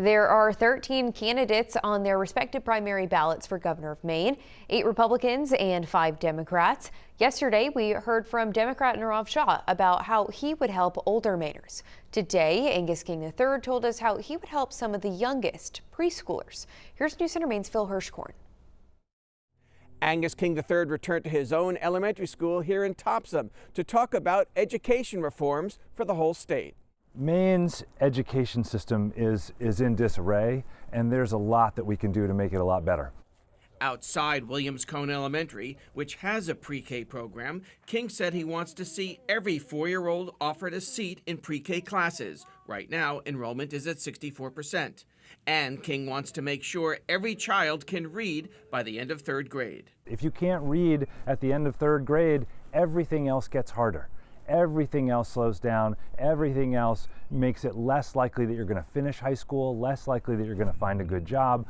There are 13 candidates on their respective primary ballots for governor of Maine, 8 Republicans and 5 Democrats. Yesterday, we heard from Democrat Nirav Shah about how he would help older Mainers. Today, Angus King III told us how he would help some of the youngest, preschoolers. Here's News Center Maine's Phil Hirschkorn. Angus King III returned to his own elementary school here in Topsom to talk about education reforms for the whole state. Maine's education system is in disarray, and there's a lot that we can do to make it a lot better. Outside Williams Cone Elementary, which has a pre-K program, King said he wants to see every 4-year-old offered a seat in pre-K classes. Right now, enrollment is at 64%. And King wants to make sure every child can read by the end of 3rd grade. If you can't read at the end of 3rd grade, everything else gets harder. Everything else slows down. Everything else makes it less likely that you're going to finish high school, less likely that you're going to find a good job.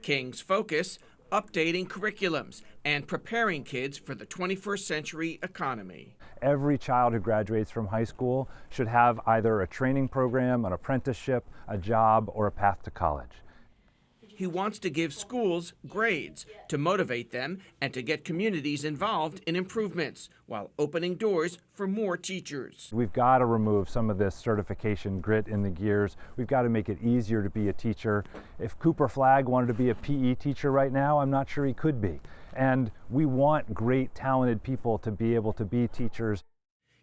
King's focus, updating curriculums and preparing kids for the 21st century economy. Every child who graduates from high school should have either a training program, an apprenticeship, a job, or a path to college. He wants to give schools grades to motivate them and to get communities involved in improvements while opening doors for more teachers. We've got to remove some of this certification grit in the gears. We've got to make it easier to be a teacher. If Cooper Flagg wanted to be a PE teacher right now, I'm not sure he could be. And we want great, talented people to be able to be teachers.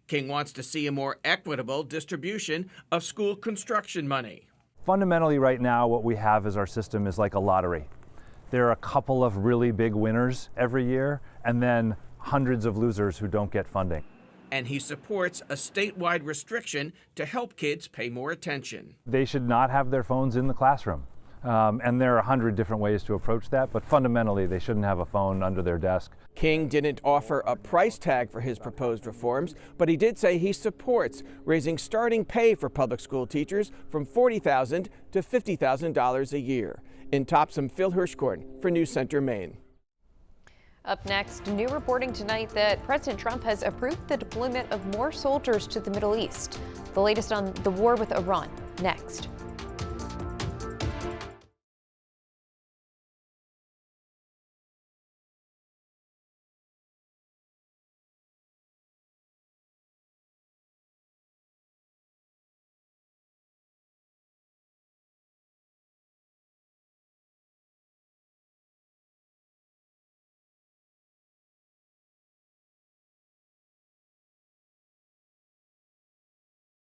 King wants to see a more equitable distribution of school construction money. Fundamentally right now what we have is our system is like a lottery. There are a couple of really big winners every year and then hundreds of losers who don't get funding. And he supports a statewide restriction to help kids pay more attention. They should not have their phones in the classroom. And there are 100 different ways to approach that, but fundamentally they shouldn't have a phone under their desk. King didn't offer a price tag for his proposed reforms, but he did say he supports raising starting pay for public school teachers from $40,000 to $50,000 a year. In Topsom, Phil Hirschkorn for News Center, Maine. Up next, new reporting tonight that President Trump has approved the deployment of more soldiers to the Middle East. The latest on the war with Iran, next.